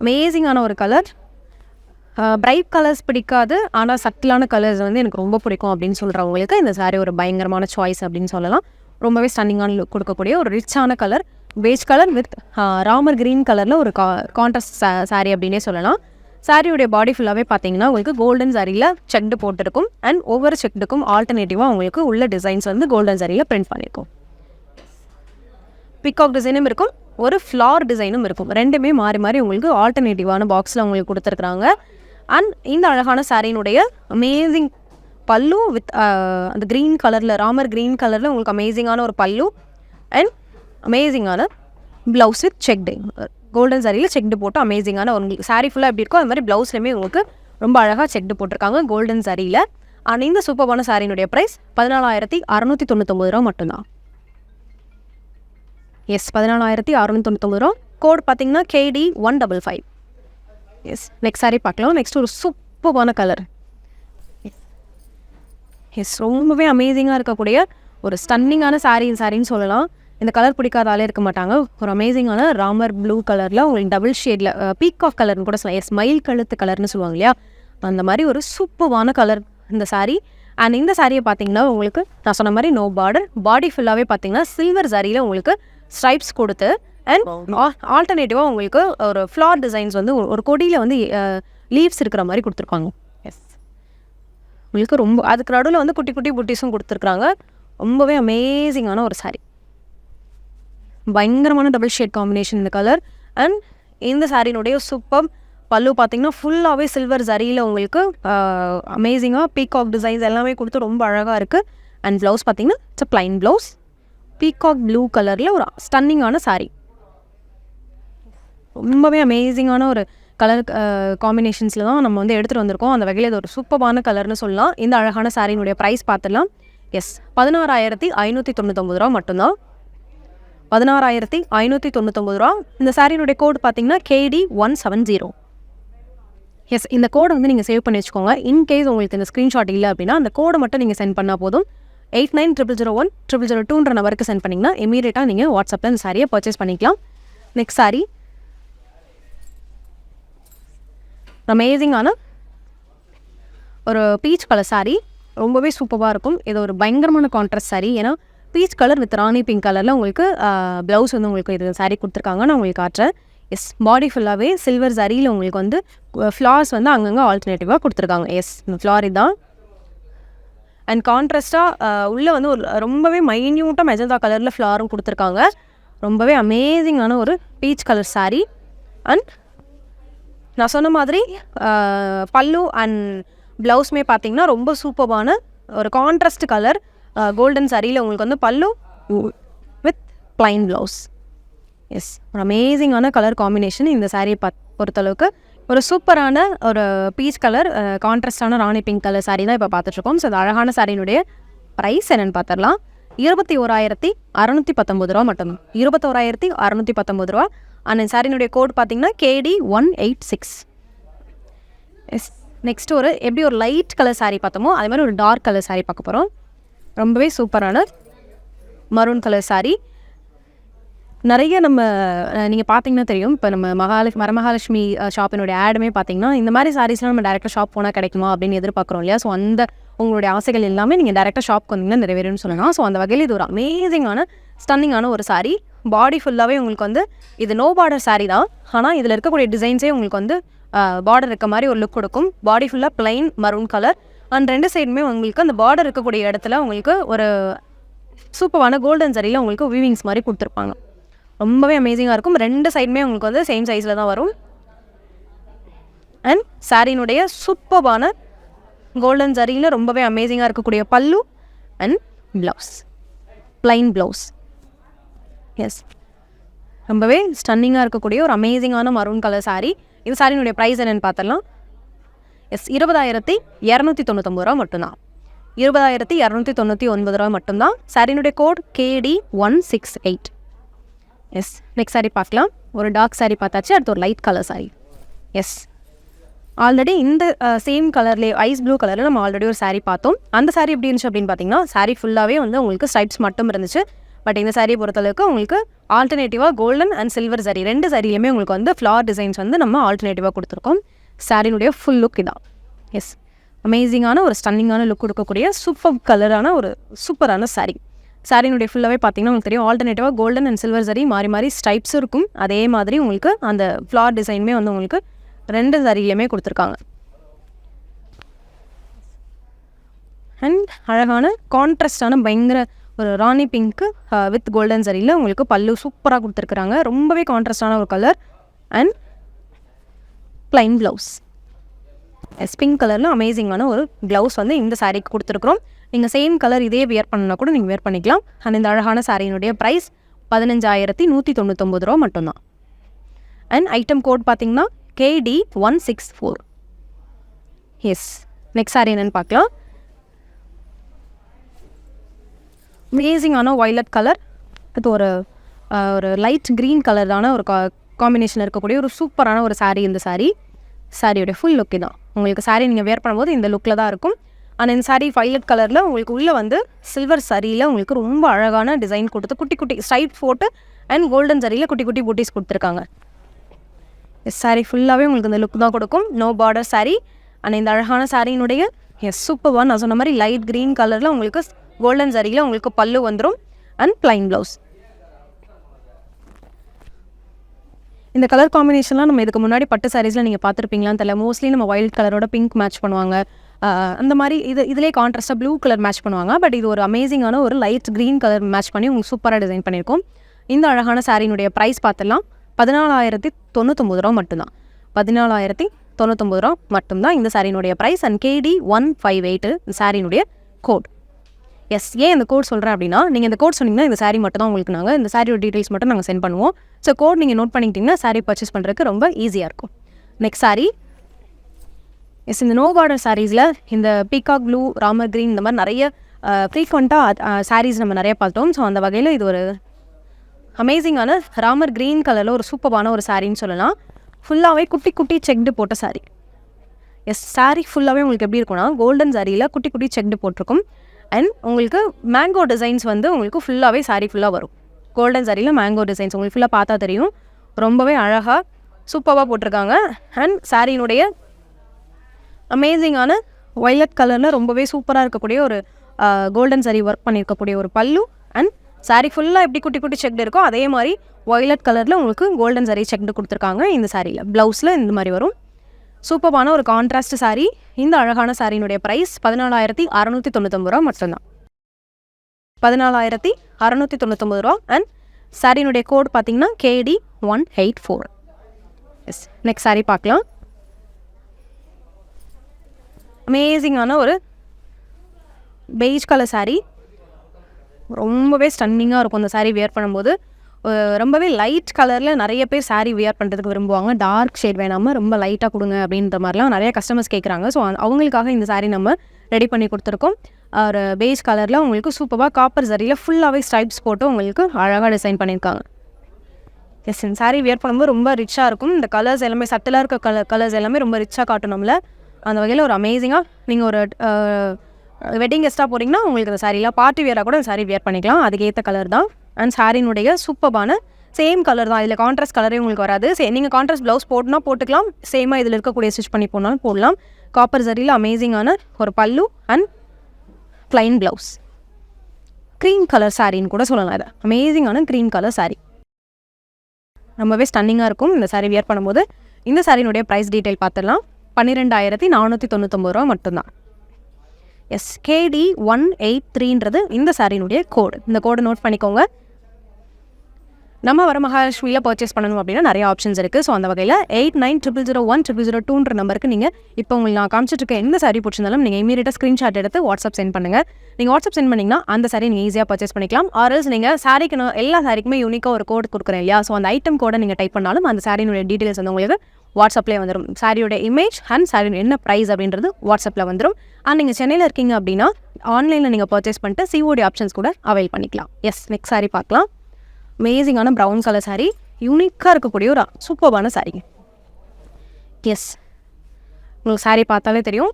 அமேசிங்கான ஒரு கலர். பிரைட் கலர்ஸ் பிடிக்காது, ஆனால் சட்டிலான கலர்ஸ் வந்து எனக்கு ரொம்ப பிடிக்கும் அப்படின்னு சொல்கிறவங்களுக்கு இந்த சாரீ ஒரு பயங்கரமான சாய்ஸ் அப்படின்னு சொல்லலாம். ரொம்பவே ஸ்டன்னிங்கான லுக் கொடுக்கக்கூடிய ஒரு ரிச்சான colour, beige colour with Ramar green கலரில் ஒரு கான்ட்ராஸ்ட் சாரீ அப்படின்னே சொல்லலாம். சாரியுடைய பாடி ஃபுல்லாகவே பார்த்தீங்கன்னா உங்களுக்கு கோல்டன் சாரியில் செக்டு போட்டிருக்கும். அண்ட் ஒவ்வொரு செக்டுக்கும் ஆல்டர்னேட்டிவாக உங்களுக்கு உள்ள டிசைன்ஸ் வந்து கோல்டன் சாரியில் பிரிண்ட் பண்ணியிருக்கும். பிகாக் டிசைனும் இருக்கும், ஒரு ஃப்ளார் டிசைனும் இருக்கும். ரெண்டுமே மாறி மாறி உங்களுக்கு ஆல்டர்னேட்டிவான பாக்ஸில் உங்களுக்கு கொடுத்துருக்குறாங்க. அண்ட் இந்த அழகான சாரியினுடைய அமேசிங் பல்லு வித் அந்த க்ரீன் கலரில், ராமர் க்ரீன் கலரில் உங்களுக்கு அமேசிங்கான ஒரு பல்லு அண்ட் அமேசிங்கான ப்ளவுஸ் வித் செக்டு, கோல்டன் சாரியில் செக்டு போட்டு அமேசிங்கான உங்களுக்கு சாரீ ஃபுல்லாக எப்படி இருக்கோ அது மாதிரி ப்ளவுஸ்லையுமே உங்களுக்கு ரொம்ப அழகாக செக்டு போட்டிருக்காங்க கோல்டன் சாரியில். அண்ட் இந்த சூப்பரான சாரியினுடைய ப்ரைஸ் 14,699 ரூபா மட்டும்தான். எஸ், 14,699 ரூபா. கோட் பார்த்தீங்கன்னா KD 155. எஸ், நெக்ஸ்ட் சாரீ பார்க்கலாம். நெக்ஸ்ட் ஒரு சூப்பரான கலர். எஸ், ரொம்பவே அமேசிங்காக இருக்கக்கூடிய ஒரு ஸ்டன்னிங்கான சாரின்னு சொல்லலாம். இந்த கலர் பிடிக்காத ஆளே இருக்க மாட்டாங்க. ஒரு அமேசிங்கான ராமர் ப்ளூ கலரில் உங்களுக்கு டபுள் ஷேடில் பீகாக் கலர்னு கூட சொல்லலாம். எஸ், மயில் கழுத்து கலர்னு சொல்லுவாங்க இல்லையா, அந்த மாதிரி ஒரு சூப்பரான கலர் இந்த சாரீ. அண்ட் இந்த சாரியை பார்த்தீங்கன்னா உங்களுக்கு நான் சொன்ன மாதிரி நோ பார்டர், பாடி ஃபுல்லாகவே பார்த்தீங்கன்னா சில்வர் சாரியில் உங்களுக்கு ஸ்ட்ரைப்ஸ் கொடுத்து அண்ட் ஆல்டர்னேட்டிவாக உங்களுக்கு ஒரு ஃப்ளார் டிசைன்ஸ் வந்து ஒரு கொடியில் வந்து லீவ்ஸ் இருக்கிற மாதிரி கொடுத்துருக்காங்க. எஸ், உங்களுக்கு ரொம்ப அதுக்கு நடுவில் வந்து குட்டி குட்டி புட்டிஸும் கொடுத்துருக்குறாங்க. ரொம்பவே அமேசிங்கான ஒரு சாரீ, பயங்கரமான டபுள் ஷேட் காம்பினேஷன் இந்த கலர். அண்ட் இந்த சாரியினுடைய சூப்பர் பல்லு பார்த்தீங்கன்னா ஃபுல்லாகவே சில்வர் சரியில் உங்களுக்கு அமேசிங்காக பீகாக் டிசைன்ஸ் எல்லாமே கொடுத்து ரொம்ப அழகாக இருக்குது. அண்ட் ப்ளவுஸ் பார்த்தீங்கன்னா it's a plain blouse, peacock blue கலரில் ஒரு ஸ்டன்னிங்கான சாரீ. ரொம்பவே அமேசிங்கான ஒரு கலர் காம்பினேஷன்ஸில் தான் நம்ம வந்து எடுத்துகிட்டு வந்திருக்கோம். அந்த வகையில் இது ஒரு சூப்பரான கலர்னு சொல்லலாம். இந்த அழகான சாரியினுடைய ப்ரைஸ் பார்த்துடலாம். எஸ், 16,599 ரூபா மட்டும்தான். 16,599 ரூபா. இந்த சாரியினுடைய கோட் பார்த்தீங்கன்னா KD 170. எஸ், இந்த கோடை வந்து நீங்கள் சேவ் பண்ணி வச்சுக்கோங்க. இன்கேஸ் உங்களுக்கு இந்த ஸ்க்ரீன்ஷாட் இல்லை அப்படின்னா அந்த கோடை மட்டும் நீங்கள் சென்ட் பண்ணால் போதும். 8900010002 நம்பருக்கு சென்ட் பண்ணிங்கன்னா இமீடியட்டாக நீங்கள் வாட்ஸ்அப்பில் இந்த சாரியை பர்ச்சேஸ் பண்ணிக்கலாம். நெக்ஸ்ட் சாரி அமேசிங்கான ஒரு பீச் கலர் சாரீ, ரொம்பவே சூப்பராக இருக்கும். இது ஒரு பயங்கரமான கான்ட்ராஸ்ட் சாரீ. ஏன்னா peach colour with Rani pink கலரில் உங்களுக்கு ப்ளவுஸ் வந்து உங்களுக்கு இது சாரீ கொடுத்துருக்காங்க. நான் உங்களுக்கு காட்டுறேன். எஸ், பாடி ஃபுல்லாகவே சில்வர் சாரியில் உங்களுக்கு வந்து ஃப்ளார்ஸ் வந்து அங்கங்கே ஆல்டர்னேட்டிவாக கொடுத்துருக்காங்க. எஸ், இந்த ஃப்ளார் தான். அண்ட் கான்ட்ராஸ்ட்டாக உள்ளே வந்து ஒரு ரொம்பவே மைன்யூட்டாக மெஜந்தா கலரில் ஃப்ளாரும் கொடுத்துருக்காங்க. ரொம்பவே அமேசிங்கான ஒரு பீச் கலர் சாரீ. அண்ட் நான் சொன்ன மாதிரி பல்லு அண்ட் ப்ளவுஸுமே பார்த்தீங்கன்னா ரொம்ப சூப்பரான ஒரு கான்ட்ராஸ்ட் கலர் கோல்டன் சாரியில் உங்களுக்கு வந்து பல்லு வித் ப்ளைன் ப்ளவுஸ். எஸ், ஒரு அமேசிங்கான கலர் காம்பினேஷன் இந்த சாரியை பொறுத்தளவுக்கு. ஒரு சூப்பரான ஒரு பீச் கலர் கான்ட்ராஸ்டான ராணி பிங்க் கலர் சாரீ தான் இப்போ பார்த்துட்ருக்கோம். ஸோ அந்த அழகான சாரியினுடைய ப்ரைஸ் என்னென்னு பார்த்துடலாம். 21,619 ரூபா மட்டும். 21,619 ரூபா. அந்த சாரியினுடைய கோட் பார்த்தீங்கன்னா KD 186. எஸ், நெக்ஸ்ட் ஒரு எப்படி ஒரு லைட் கலர் சாரீ பார்த்தோமோ அதே மாதிரி ஒரு டார்க் கலர் சாரீ பார்க்க போகிறோம். ரொம்பவே சூப்பரான மரூன் கலர் சாரீ. நிறைய நம்ம நீங்கள் பார்த்தீங்கன்னா தெரியும், இப்போ நம்ம வரமகாலட்சுமி ஷாப்பினுடைய ஆடுமே பார்த்தீங்கன்னா இந்த மாதிரி சாரீஸ்லாம் நம்ம டேரெக்டாக ஷாப் போனால் கிடைக்குமா அப்படின்னு எதிர்பார்க்குறோம் இல்லையா. ஸோ அந்த உங்களுடைய ஆசைகள் எல்லாமே நீங்கள் டேரெக்டாக ஷாப்க்கு வந்தீங்கன்னா நிறைவேறும்னு சொல்லலாம். ஸோ அந்த வகையில் இது ஒரு அமேசிங்கான ஸ்டன்னிங்கான ஒரு சாரீ. பாடி ஃபுல்லாகவே உங்களுக்கு வந்து இது நோ பார்டர் சாரீ தான், ஆனால் இதில் இருக்கக்கூடிய டிசைன்ஸே உங்களுக்கு வந்து பார்டர் இருக்க மாதிரி ஒரு லுக் கொடுக்கும். பாடி ஃபுல்லாக பிளைன் மரூன் கலர். அண்ட் ரெண்டு சைடுமே உங்களுக்கு அந்த பார்டர் இருக்கக்கூடிய இடத்துல உங்களுக்கு ஒரு சூப்பரான கோல்டன் சாரியில் உங்களுக்கு வீவிங்ஸ் மாதிரி கொடுத்துருப்பாங்க. ரொம்பவே அமேசிங்காக இருக்கும். ரெண்டு சைடுமே உங்களுக்கு வந்து சேம் சைஸில் தான் வரும். அண்ட் சாரியினுடைய சூப்பரான கோல்டன் சாரியில் ரொம்பவே அமேசிங்காக இருக்கக்கூடிய pallu and blouse, plain blouse. Yes, ரொம்பவே ஸ்டன்னிங்காக இருக்கக்கூடிய ஒரு அமேசிங்கான மரூன் கலர் சாரீ. இந்த சாரியினுடைய ப்ரைஸ் என்னென்னு பார்த்துடலாம். எஸ், 20,299 ரூபா மட்டும்தான். 20,299 ரூபா மட்டும்தான். சாரியினுடைய code KD 168. Yes, next sari பார்க்கலாம். ஒரு டார்க் சாரீ பார்த்தாச்சு. அடுத்து ஒரு light colour sari. Yes, already இந்த சேம் கலர்லேயே ஐஸ் ப்ளூ கலரில் நம்ம ஆல்ரெடி ஒரு சாரீ பார்த்தோம். அந்த சாரீ எப்படி இருந்துச்சு அப்படின்னு பார்த்தீங்கன்னா சாரீ ஃபுல்லாகவே வந்து உங்களுக்கு ஸ்ட்ரைப்ஸ் மட்டும் இருந்துச்சு. பட் இந்த சாரியை பொறுத்தளவுக்கு உங்களுக்கு ஆல்டர்னேட்டிவாக கோல்டன் அண்ட் சில்வர் சாரி 2 சாரிலையுமே உங்களுக்கு வந்து ஃப்ளார் டிசைன்ஸ் வந்து நம்ம ஆல்டர்னேட்டிவாக கொடுத்துருக்கோம். சாரினுடைய ஃபுல் லுக் இதான். எஸ், அமேசிங்கான ஒரு ஸ்டன்னிங்கான லுக் கொடுக்கக்கூடிய சூப்பர் கலரான ஒரு சூப்பரான சாரி. சாரினுடைய ஃபுல்லாகவே பார்த்தீங்கன்னா உங்களுக்கு தெரியும் ஆல்டர்னேட்டிவாக கோல்டன் அண்ட் சில்வர் சாரி மாறி மாறி ஸ்டைப்ஸும் இருக்கும். அதே மாதிரி உங்களுக்கு அந்த ஃப்ளார் டிசைனுமே வந்து உங்களுக்கு 2 சாரிலையுமே கொடுத்துருக்காங்க. அண்ட் அழகான கான்ட்ராஸ்டான பயங்கர ஒரு ராணி பிங்க்கு வித் கோல்டன் சரியில் உங்களுக்கு பல்லு சூப்பராக கொடுத்துருக்குறாங்க. ரொம்பவே கான்ட்ராஸ்டான ஒரு colour and plain blouse. Yes, pink கலரில் அமேசிங்கான ஒரு ப்ளவுஸ் வந்து இந்த சாரீக்கு கொடுத்துருக்குறோம். நீங்கள் சேம் கலர் இதே வியர் பண்ணால் கூட நீங்கள் வியர் பண்ணிக்கலாம். அண்ட் இந்த அழகான சாரியினுடைய ப்ரைஸ் 15,199 ரூபா மட்டும்தான். அண்ட் ஐட்டம் கோட் பார்த்தீங்கன்னா KD164. எஸ், நெக்ஸ்ட் சாரி என்னென்னு பார்க்கலாம். அமேசிங்கான வயலட் கலர் இது ஒரு லைட் க்ரீன் கலரான ஒரு காம்பினேஷன் இருக்கக்கூடிய ஒரு சூப்பரான ஒரு சாரீ. இந்த சாரியோடைய ஃபுல் லுக்கு தான். உங்களுக்கு சாரீ நீங்கள் வேர் பண்ணும்போது இந்த லுக்கில் தான் இருக்கும். ஆனால் இந்த சாரீ வயலட் கலரில் உங்களுக்கு உள்ளே வந்து சில்வர் சரியில் உங்களுக்கு ரொம்ப அழகான டிசைன் கொடுத்து குட்டி குட்டி ஸ்ட்ரைப் போட்டு அண்ட் கோல்டன் சரியில் குட்டி குட்டி பூட்டிஸ் கொடுத்துருக்காங்க. சாரீ ஃபுல்லாகவே உங்களுக்கு இந்த லுக் தான் கொடுக்கும். No border sari. ஆனால் இந்த அழகான சாரியினுடைய சூப்பர்வாக நான் சொன்ன மாதிரி லைட் க்ரீன் கலரில் உங்களுக்கு கோல்டன் சரியில் உங்களுக்கு பல்லு வந்துடும் அண்ட் ப்ளைன் ப்ளவுஸ். இந்த கலர் காம்பினேஷன்லாம் நம்ம இதுக்கு முன்னாடி பட்டு சாரீஸில் நீங்கள் பார்த்துருப்பீங்களான்னு தெரியல. மோஸ்ட்லி நம்ம ஒயிட் கலரோட பிங்க் மேட்ச் பண்ணுவாங்க. அந்த மாதிரி இதிலே கான்ட்ராஸ்ட்டாக ப்ளூ கலர் மேட்ச் பண்ணுவாங்க. பட் இது ஒரு அமேசிங்கான ஒரு லைட் க்ரீன் கலர் மேட்ச் பண்ணி உங்களுக்கு சூப்பராக டிசைன் பண்ணியிருக்கோம். இந்த அழகான சாரியினுடைய ப்ரைஸ் பார்த்துலாம் 14,099 ரூபா மட்டும்தான். 14,099 ரூபா மட்டும்தான் இந்த சாரியினுடைய ப்ரைஸ். அண்ட் KD158 இந்த சாரியினுடைய கோட். எஸ், ஏன் இந்த கோட் சொல்கிறேன் அப்படின்னா, நீங்கள் இந்த கோட் சொன்னீங்கன்னா இந்த சாரீ மட்டும் தான் உங்களுக்கு நாங்கள் இந்த சாரியோட டீட்டெயில்ஸ் மட்டும் நாங்கள் சென்ட் பண்ணுவோம். ஸோ கோட் நீங்கள் நோட் பண்ணிக்கிட்டிங்கன்னா சாரீ பர்ச்சேஸ் பண்ணுறதுக்கு ரொம்ப ஈஸியாக இருக்கும். நெக்ஸ்ட் சாரீ. எஸ், இந்த நோ பார்டர் சாரீஸில் இந்த பீகாக் ப்ளூ, ராமர் க்ரீன் இந்த மாதிரி நிறைய ஃப்ரீக்வெண்ட்டாக சாரீஸ் நம்ம நிறைய பார்த்தோம். ஸோ அந்த வகையில் இது ஒரு அமேசிங்கான ராமர் க்ரீன் கலரில் ஒரு சூப்பரான ஒரு சாரின்னு சொல்லலாம். ஃபுல்லாகவே குட்டி குட்டி செக்டு போட்ட சாரீ. எஸ், சாரீ ஃபுல்லாகவே உங்களுக்கு எப்படி இருக்கும்னா கோல்டன் சாரியில் குட்டி குட்டி செக்டு போட்டிருக்கும். அண்ட் உங்களுக்கு மேங்கோ டிசைன்ஸ் வந்து உங்களுக்கு ஃபுல்லாகவே சாரீ ஃபுல்லாக வரும். கோல்டன் சாரியில் மேங்கோ டிசைன்ஸ் உங்களுக்கு ஃபுல்லாக பார்த்தா தெரியும். ரொம்பவே அழகாக சூப்பராக போட்டிருக்காங்க. அண்ட் சாரியினுடைய அமேசிங்கான வயலட் கலரில் ரொம்பவே சூப்பராக இருக்கக்கூடிய ஒரு கோல்டன் சாரி ஒர்க் பண்ணியிருக்கக்கூடிய ஒரு பல்லு. அண்ட் சாரீ ஃபுல்லாக எப்படி குட்டி குட்டி செக்டு இருக்கோ அதே மாதிரி வயலட் கலரில் உங்களுக்கு கோல்டன் சாரி செக்டு கொடுத்துருக்காங்க. இந்த சாரியில் ப்ளவுஸில் இந்த மாதிரி வரும். சூப்பரான ஒரு கான்ட்ராஸ்ட் சாரீ. இந்த அழகான சாரியினுடைய ப்ரைஸ் 14,699 ரூபா மட்டும்தான். 14,699 ரூபா. அண்ட் சாரியினுடைய கோட் பார்த்தீங்கன்னா KD184. எஸ், நெக்ஸ்ட் சாரீ பார்க்கலாம். அமேசிங்கான ஒரு பெய்ஜ் கலர் சாரீ. ரொம்பவே ஸ்டன்னிங்காக இருக்கும் இந்த சாரீ வியர் பண்ணும்போது. ரொம்பவே லைட் கலரில் நிறைய பேர் சாரீ வியர் பண்ணுறதுக்கு விரும்புவாங்க. டார்க் ஷேட் வேணாமல் ரொம்ப லைட்டாக கொடுங்க அப்படின்ற மாதிரிலாம் நிறைய கஸ்டமர்ஸ் கேட்குறாங்க. ஸோ அவங்களுக்காக இந்த சாரீ நம்ம ரெடி பண்ணி கொடுத்துருக்கோம். ஒரு பெய்ஜ் கலரில் உங்களுக்கு சூப்பராக காப்பர் சரியில் ஃபுல்லாகவே ஸ்ட்ரைப்ஸ் போட்டு உங்களுக்கு அழகாக டிசைன் பண்ணியிருக்காங்க. எஸ், இந்த சாரீ வியர் பண்ணும்போது ரொம்ப ரிச்சாக இருக்கும். இந்த கலர்ஸ் எல்லாமே சட்டிலாக இருக்க கலர்ஸ் எல்லாமே ரொம்ப ரிச்சாக காட்டும் நம்மள. அந்த வகையில் ஒரு அமேசிங்காக நீங்கள் ஒரு வெட்டிங் கெஸ்ட்டாக போகிறீங்கன்னா உங்களுக்கு இந்த சாரீலாம் பார்ட்டி வியராக கூட இந்த சாரீ வியர் பண்ணிக்கலாம். அதுக்கேற்ற கலர் தான். அண்ட் சாரினுடைய சூப்பரான சேம் கலர் தான். இதில் கான்ட்ராஸ்ட் கலரே உங்களுக்கு வராது. நீங்கள் கான்ட்ராஸ்ட் ப்ளவுஸ் போட்டுனா போட்டுக்கலாம். சேமாக இதில் இருக்கக்கூடிய ஸ்டிச் பண்ணி போனாலும் போடலாம். காப்பர் சரியில் அமேசிங்கான ஒரு pallu and plain blouse. Green colour சாரின்னு கூட சொல்லலாம். இது அமேசிங்கான க்ரீன் கலர் சாரீ. ரொம்பவே ஸ்டன்னிங்காக இருக்கும் இந்த சாரீ வியர் பண்ணும்போது. இந்த சாரியினுடைய ப்ரைஸ் டீட்டெயில் பார்த்துடலாம். 12,499 ரூபா மட்டும்தான். எஸ், KD183ன்றது இந்த சாரியினுடைய கோடு. இந்த கோடை நோட் பண்ணிக்கோங்க. நம்ம வரமகாலட்சுமியில் பர்ச்சேஸ் பண்ணணும் அப்படின்னா நிறைய ஆப்ஷன்ஸ் இருக்குது. ஸோ அந்த வகையில் 8900010002ன்ற நம்பருக்கு நீங்கள் இப்போ உங்களுக்கு நான் காமிச்சிட்டு எந்த சாரீ பிடிச்சிருந்தாலும் நீங்கள் இமீடியட்டாக ஸ்க்ரீன்ஷாட் எடுத்து வாட்ஸ்அப் சென்ட் பண்ணுங்கள். நீங்கள் வாட்ஸ்அப் சென்ட் பண்ணிங்கன்னா அந்த சாரீ நீங்கள் ஈஸியாக பர்ச்சேஸ் பண்ணிக்கலாம். ஆர்எல்ஸ் நீங்கள் சாரீக்கு எல்லா சாரீக்குமே யூனிக்காக ஒரு கோட் கொடுக்குறேன் இல்லையா? ஸோ அந்த ஐட்டம் கோடை நீங்கள் டைப் பண்ணாலும் அந்த சாரியினுடைய டீட்டெயில்ஸ் வந்து உங்களுக்கு வாட்ஸ்அப்லேயே வந்துடும். சாரியோட இமேஜ் அண்ட் சாரி என்ன ப்ரைஸ் அப்படின்றது வாட்ஸ்அப்பில் வந்துடும். அண்ட் நீங்கள் சென்னையில் இருக்கீங்க அப்படின்னா ஆன்லைனில் நீங்கள் பர்ச்சேஸ் பண்ணிட்டு COD ஆப்ஷன்ஸ் கூட அவைல் பண்ணிக்கலாம். எஸ், நெக்ஸ்ட் சாரீ பார்க்கலாம். அமேசிங்கான ப்ரௌன் கலர் சாரீ. யூனிக்காக இருக்கக்கூடிய ஒரு சூப்பரான சாரீங்க. எஸ், உங்களுக்கு சாரீ பார்த்தாலே தெரியும்.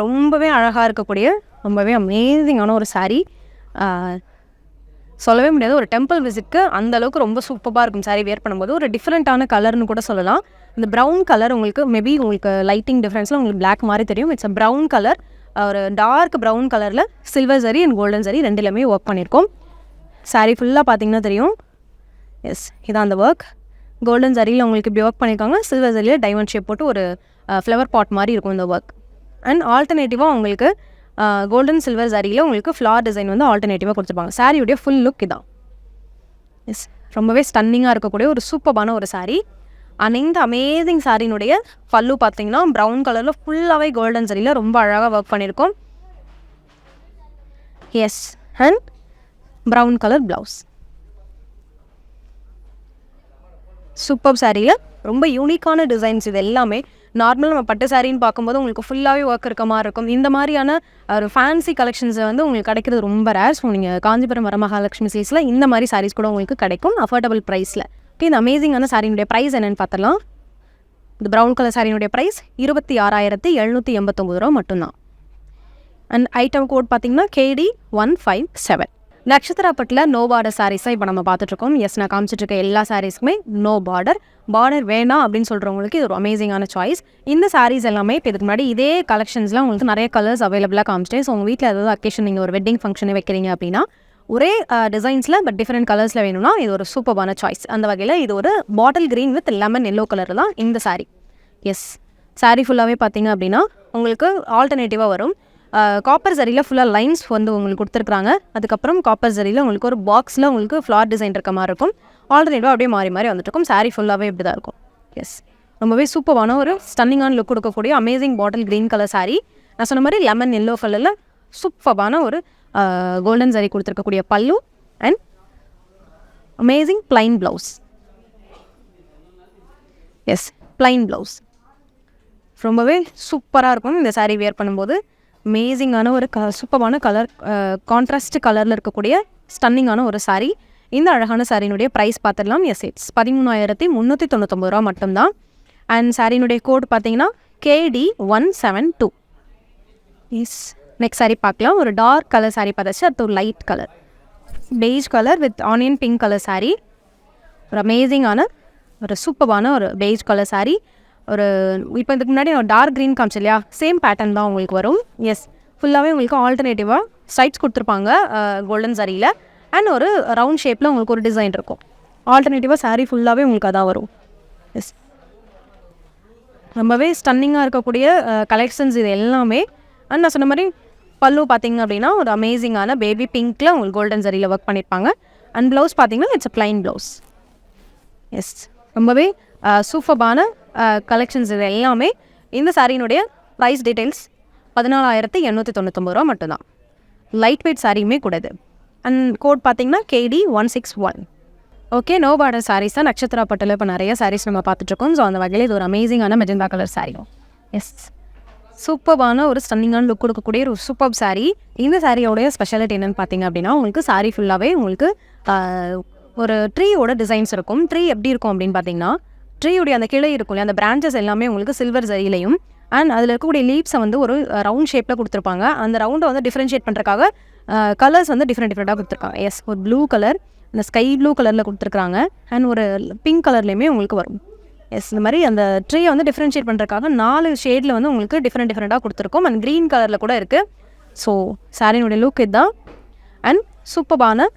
ரொம்பவே அழகாக இருக்கக்கூடிய ரொம்பவே அமேசிங்கான ஒரு சாரீ. சொல்லவே முடியாது. ஒரு டெம்பிள் விசிட்க்கு அந்த அளவுக்கு ரொம்ப சூப்பராக இருக்கும் சாரீ வேர் பண்ணும்போது. ஒரு டிஃப்ரெண்ட்டான கலர்னு கூட சொல்லலாம். இந்த ப்ரௌன் கலர் உங்களுக்கு மேபி உங்களுக்கு லைட்டிங் டிஃப்ரென்ஸில் உங்களுக்கு பிளாக் மாதிரி தெரியும். இட்ஸ் அ ப்ரௌன் கலர், ஒரு டார்க் ப்ரௌன் கலரில் சில்வர் சரி அண்ட் கோல்டன் சரி ரெண்டுலேயுமே ஒர்க் பண்ணியிருக்கோம். சாரீ ஃபுல்லாக பார்த்தீங்கன்னா தெரியும். எஸ், இதான் அந்த ஒர்க். கோல்டன் சரியில் உங்களுக்கு இப்படி ஒர்க் பண்ணியிருக்காங்க. சில்வர் சரியில் டைமண்ட் ஷேப் போட்டு ஒரு ஃப்ளவர் பாட் மாதிரி இருக்கும் இந்த ஒர்க். அண்ட் ஆல்டர்னேட்டிவாக உங்களுக்கு கோல்டன் சில்வர் சாரியில் உங்களுக்கு ஃப்ளார் டிசைன் வந்து ஆல்டர்னேட்டிவாக கொடுத்துருப்பாங்க. சாரியுடைய ஃபுல் லுக் இதான். எஸ், ரொம்பவே ஸ்டன்னிங்காக இருக்கக்கூடிய ஒரு சூப்பரான ஒரு சாரீ. அண்ட் இந்த அமேசிங் சாரினுடைய பல்லு பார்த்தீங்கன்னா ப்ரௌன் கலரில் ஃபுல்லாகவே கோல்டன் சாரியில் ரொம்ப அழகாக ஒர்க் பண்ணியிருக்கோம். Yes, and brown colour blouse. Super சாரியில் ரொம்ப யூனிக்கான டிசைன்ஸ் இது எல்லாமே. நார்மல் நம்ம பட்டு சாரின்னு பார்க்கும்போது உங்களுக்கு ஃபுல்லாகவே ஒர்க் இருக்க மாதிரி இருக்கும். இந்த மாதிரியான ஒரு ஃபேன்சி கலெக்ஷன்ஸை வந்து உங்களுக்கு கிடைக்கிறது ரொம்ப ரேர். ஸோ நீங்கள் காஞ்சிபுரம் வரமகாலட்சுமி சில்க்ஸில் இந்த மாதிரி சாரீஸ் கூட உங்களுக்கு கிடைக்கும் அஃபோர்டபுள் ப்ரைஸில். ஓகே, இந்த அமேசிங்கான சாரியினுடைய ப்ரைஸ் என்னென்னு பார்த்துடலாம். இந்த ப்ரௌன் கலர் சாரியினுடைய ப்ரைஸ் 26,789 ரூபா மட்டும்தான். அண்ட் ஐட்டம் கோட் பார்த்தீங்கன்னா KD157. நட்சத்திராப்பட்டில் நோ பார்டர் சாரீஸாக இப்போ நம்ம பார்த்துட்ருக்கோம். எஸ், நான் காமிச்சிட்ருக்க எல்லா சாரீஸுக்குமே நோ பார்டர் வேணாம் அப்படின்னு சொல்கிறவங்களுக்கு இது ஒரு அமேசிங்கான சாய்ஸ். இந்த சாரீஸ் எல்லாமே இப்போ இதுக்கு முன்னாடி இதே கலெக்ஷன்ஸ்லாம் உங்களுக்கு நிறைய கலர்ஸ் அவைலபிளாக காமிச்சிட்டேன். ஸோ உங்கள் வீட்டில் ஏதாவது அக்கேஷன் நீங்கள் ஒரு வெட்டிங் ஃபங்க்ஷனை வைக்கிறீங்க அப்படின்னா ஒரே டிசைன்ஸில் பட் டிஃப்ரெண்ட் கலர்ஸில் வேணும்னா இது ஒரு சூப்பரான சாய்ஸ். அந்த வகையில் இது ஒரு bottle green with lemon yellow colour தான் இந்த சாரீ. எஸ், சாரீ ஃபுல்லாகவே பார்த்தீங்க அப்படின்னா உங்களுக்கு ஆல்டர்னேட்டிவாக வரும். காப்பர் சரியில் ஃபுல்லாக லைன்ஸ் வந்து உங்களுக்கு கொடுத்துருக்குறாங்க. அதுக்கப்புறம் காப்பர் சரியில் உங்களுக்கு ஒரு பாக்ஸில் உங்களுக்கு ஃப்ளார் டிசைன் இருக்க மாதிரி இருக்கும். ஆல்டர்னேட்டிவாக அப்படியே மாறி மாறி வந்துட்டுருக்கும். சாரீ ஃபுல்லாகவே இப்படி தான் இருக்கும். எஸ், ரொம்பவே சூப்பரான ஒரு ஸ்டன்னிங்கான லுக் கொடுக்கக்கூடிய amazing bottle green colour sari. நான் சொன்ன மாதிரி லெமன் எல்லோ கலரில் சூப்பரான ஒரு கோல்டன் சாரீ கொடுத்துருக்கக்கூடிய pallu and amazing plain blouse. Yes, plain blouse ரொம்பவே சூப்பராக இருக்கும் இந்த சாரீ வேர் பண்ணும்போது. அமேசிங்கான ஒரு சூப்பரான கலர், கான்ட்ராஸ்ட் கலரில் இருக்கக்கூடிய ஸ்டன்னிங்கான ஒரு சாரீ. இந்த அழகான சாரியினுடைய ப்ரைஸ் பார்த்துடலாம். எஸ், இட்ஸ் 13,399 ரூபா மட்டும்தான். அண்ட் சாரியினுடைய கோட் பார்த்தீங்கன்னா KD172. எஸ், நெக்ஸ்ட் சாரீ பார்க்கலாம். ஒரு டார்க் கலர் சாரீ பார்த்தாச்சு. அது ஒரு light colour beige colour with onion pink colour sari. ஒரு அமேசிங்கான ஒரு சூப்பரான ஒரு பெய்ஜ் கலர் சாரீ. ஒரு இப்போ இதுக்கு முன்னாடி நான் டார்க் க்ரீன் காமிச்சு இல்லையா, சேம் பேட்டர்ன் தான் உங்களுக்கு வரும். எஸ், ஃபுல்லாகவே உங்களுக்கு ஆல்டர்னேட்டிவாக சைட்ஸ் கொடுத்துருப்பாங்க கோல்டன் சாரியில். அண்ட் ஒரு ரவுண்ட் ஷேப்பில் உங்களுக்கு ஒரு டிசைன் இருக்கும். ஆல்டர்னேட்டிவாக சாரீ ஃபுல்லாகவே உங்களுக்கு அதான் வரும். எஸ், ரொம்பவே ஸ்டன்னிங்காக இருக்கக்கூடிய கலெக்ஷன்ஸ் இது எல்லாமே. அண்ட் நான் சொன்ன மாதிரி பல்லு பார்த்தீங்க அப்படின்னா ஒரு அமேசிங்கான பேபி பிங்க்கில் உங்களுக்கு கோல்டன் சாரியில் ஒர்க் பண்ணியிருப்பாங்க. அண்ட் ப்ளவுஸ் பார்த்தீங்கன்னா it's a plain blouse. Yes, ரொம்பவே சூப்பரான கலெக்ஷன்ஸ் இது எல்லாமே. இந்த சாரியினுடைய ப்ரைஸ் டீட்டெயில்ஸ் 14,899 ரூபா மட்டும்தான். லைட் வெயிட் சாரியுமே கூட இது. அண்ட் கோட் பார்த்தீங்கன்னா KD161. Okay, no border saris தான் நட்சத்திராப்பட்டில் இப்போ நிறைய சாரீஸ் நம்ம பார்த்துட்ருக்கோம். ஸோ அந்த வகையில் இது ஒரு அமேசிங்கான மெஜந்தா கலர் சாரீ. எஸ், சூப்பரான ஒரு ஸ்டன்னிங்கான லுக் கொடுக்கக்கூடிய ஒரு சூப்பர் சாரீ. இந்த சாரியோடைய ஸ்பெஷாலிட்டி என்னென்னு பார்த்தீங்க அப்படின்னா உங்களுக்கு சாரீ ஃபுல்லாகவே உங்களுக்கு ஒரு ட்ரீயோட டிசைன்ஸ் இருக்கும். ட்ரீ எப்படி இருக்கும் அப்படின்னு பார்த்தீங்கன்னா ட்ரீயுடைய அந்த கிளை இருக்கும் இல்லையா, அந்த பிரான்ச்சஸ் எல்லாமே உங்களுக்கு சில்வர் சரியிலையும் அண்ட் அதில் இருக்கக்கூடிய லீவ்ஸை வந்து ஒரு ரவுண்ட் ஷேப்பில் கொடுத்துருப்பாங்க. அந்த ரவுண்டை வந்து டிஃப்ரென்ஷியேட் பண்ணுறதுக்காக கலர்ஸ் வந்து டிஃப்ரெண்ட்டாக கொடுத்துருக்காங்க. எஸ், ஒரு ப்ளூ கலர், இந்த ஸ்கை ப்ளூ கலரில் கொடுத்துருக்காங்க. அண்ட் ஒரு பிங்க் கலர்லேயுமே உங்களுக்கு வரும். எஸ், இந்த மாதிரி அந்த ட்ரீயை வந்து டிஃப்ரென்ஷியேட் பண்ணுறதுக்காக 4 ஷேடில் வந்து உங்களுக்கு டிஃப்ரெண்ட்டாக கொடுத்துருக்கோம். அண்ட் க்ரீன் கலரில் கூட இருக்குது. ஸோ சாரியினுடைய லுக் இதுதான். அண்ட் சூப்பரான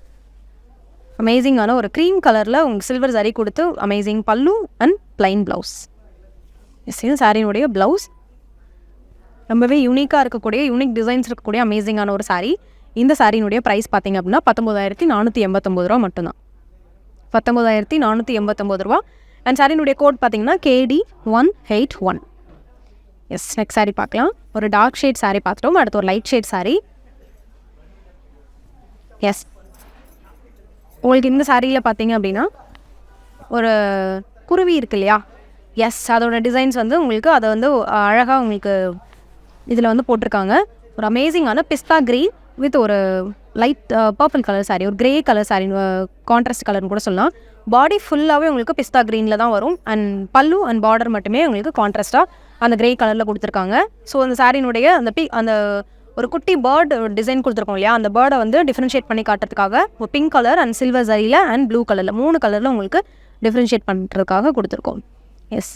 அமேசிங்கான ஒரு க்ரீம் கலரில் உங்களுக்கு சில்வர் சாரீ கொடுத்து அமேசிங் பல்லு அண்ட் பிளைன் ப்ளவுஸ். எஸ், இது சாரியினுடைய ப்ளவுஸ். ரொம்பவே யூனிக்காக இருக்கக்கூடிய யூனிக் டிசைன்ஸ் இருக்கக்கூடிய அமேசிங்கான ஒரு சாரீ. இந்த சாரியினுடைய ப்ரைஸ் பார்த்தீங்க அப்படின்னா 19,489 ரூபா மட்டும்தான். 19,489 ரூபா. அண்ட் சாரியினுடைய கோட் பார்த்தீங்கன்னா KD181. எஸ், நெக்ஸ்ட் சாரீ பார்க்கலாம். ஒரு டார்க் ஷேட் சாரீ பார்த்துட்டோம். அடுத்து ஒரு லைட் ஷேட் சாரீ. எஸ், உங்களுக்கு இந்த சாரியில் பார்த்தீங்க அப்படின்னா ஒரு குருவி இருக்கு இல்லையா. எஸ், அதோட டிசைன்ஸ் வந்து உங்களுக்கு அதை வந்து அழகாக உங்களுக்கு இதில் வந்து போட்டிருக்காங்க. ஒரு அமேசிங்கான பிஸ்தா க்ரீன் வித் ஒரு லைட் பர்பிள் கலர் சாரீ, ஒரு கிரே கலர் சாரீ, கான்ட்ராஸ்ட் கலர்னு கூட சொல்லலாம். பாடி ஃபுல்லாகவே உங்களுக்கு பிஸ்தா க்ரீனில் தான் வரும். அண்ட் பல்லு அண்ட் பார்டர் மட்டுமே உங்களுக்கு கான்ட்ராஸ்ட்டாக அந்த கிரே கலரில் கொடுத்துருக்காங்க. ஸோ அந்த சாரியினுடைய அந்த ஒரு குட்டி பேர்டு டிசைன் கொடுத்துருக்கோம் இல்லையா, அந்த பேர்டை வந்து டிஃப்ரென்ஷியேட் பண்ணி காட்டுறதுக்காக ஒரு பிங்க் கலர் அண்ட் சில்வர் சரியில் அண்ட் ப்ளூ கலரில் 3 கலரில் உங்களுக்கு டிஃப்ரென்ஷியேட் பண்ணுறதுக்காக கொடுத்துருக்கோம். எஸ்,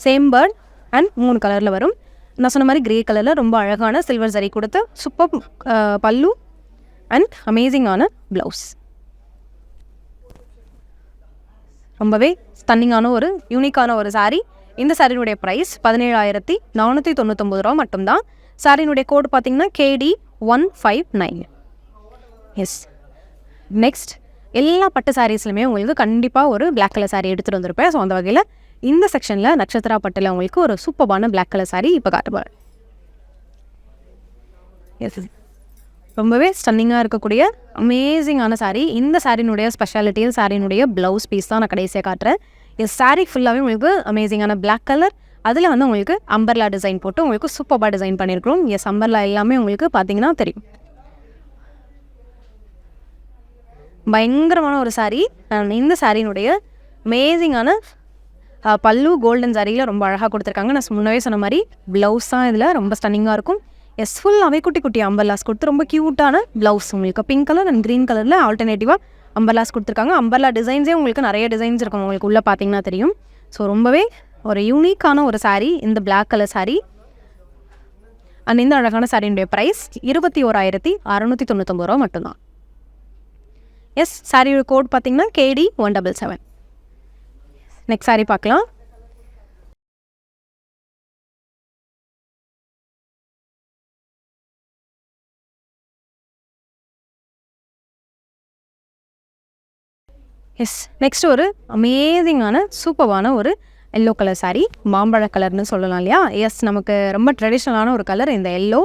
சேம் பேர்ட் அண்ட் 3 கலரில் வரும். நான் சொன்ன மாதிரி கிரே கலரில் ரொம்ப அழகான சில்வர் சரி கொடுத்து சூப்பர் பல்லு அண்ட் அமேசிங்கான ப்ளவுஸ். ரொம்பவே ஸ்டன்னிங்கான ஒரு யூனிக்கான ஒரு சாரீ. இந்த சாரியினுடைய ப்ரைஸ் 17,499 ரூபா மட்டும்தான். சாரியினுடைய கோட் பார்த்தீங்கன்னா KD159. எஸ், நெக்ஸ்ட் எல்லா பட்டு சாரீஸ்லையுமே உங்களுக்கு கண்டிப்பாக ஒரு பிளாக் கலர் சாரீ எடுத்துகிட்டு வந்திருப்பேன். ஸோ அந்த வகையில் இந்த செக்ஷனில் நட்சத்திரா பட்டில் உங்களுக்கு ஒரு சூப்பரான பிளாக் கலர் சாரீ இப்போ காட்டுவார். எஸ், ரொம்பவே ஸ்டன்னிங்காக இருக்கக்கூடிய அமேசிங்கான சாரீ. இந்த சாரியினுடைய ஸ்பெஷாலிட்டியில் சாரியினுடைய ப்ளவுஸ் பீஸ் தான் நான் கடைசியாக காட்டுறேன். எஸ், சாரீ ஃபுல்லாகவே உங்களுக்கு அமேசிங்கான பிளாக் கலர், அதில் வந்து உங்களுக்கு அம்பர்லா டிசைன் போட்டு உங்களுக்கு சூப்பராக டிசைன் பண்ணியிருக்கிறோம். எஸ், அம்பர்லா எல்லாமே உங்களுக்கு பார்த்தீங்கன்னா தெரியும். பயங்கரமான ஒரு சாரீ. இந்த சாரியினுடைய அமேசிங்கான பல்லு கோல்டன் சாரியில் ரொம்ப அழகாக கொடுத்துருக்காங்க. நான் முன்னவே சொன்ன மாதிரி ப்ளவுஸ் தான் இதில் ரொம்ப ஸ்டன்னிங்காக இருக்கும். எஸ், ஃபுல்லாகவே குட்டி குட்டி அம்பர்லாஸ் கொடுத்து ரொம்ப க்யூட்டான ப்ளவுஸ் உங்களுக்கு பிங்க் கலர் அண்ட் க்ரீன் கலரில் ஆல்டர்னேட்டிவாக அம்பர்லாஸ் கொடுத்துருக்காங்க. அம்பர்லா டிசைன்ஸே உங்களுக்கு நிறைய டிசைன்ஸ் இருக்கும், உங்களுக்கு உள்ளே பார்த்தீங்கன்னா தெரியும். ஸோ ரொம்பவே ஒரு யூனிக்கான ஒரு சாரீ இந்த பிளாக் கலர் சாரீ. அண்ட் இந்த அழகான சாரியினுடைய ப்ரைஸ் 21,699 ரூபா மட்டும்தான். எஸ், சாரியோட கோட் பார்த்தீங்கன்னா KD177. நெக்ஸ்ட் சாரீ பார்க்கலாம். எஸ், நெக்ஸ்ட் ஒரு அமேசிங்கான சூப்பரான ஒரு எல்லோ கலர் சாரீ. மாம்பழ கலர்னு சொல்லலாம் இல்லையா. எஸ், நமக்கு ரொம்ப ட்ரெடிஷ்னலான ஒரு கலர் இந்த எல்லோ.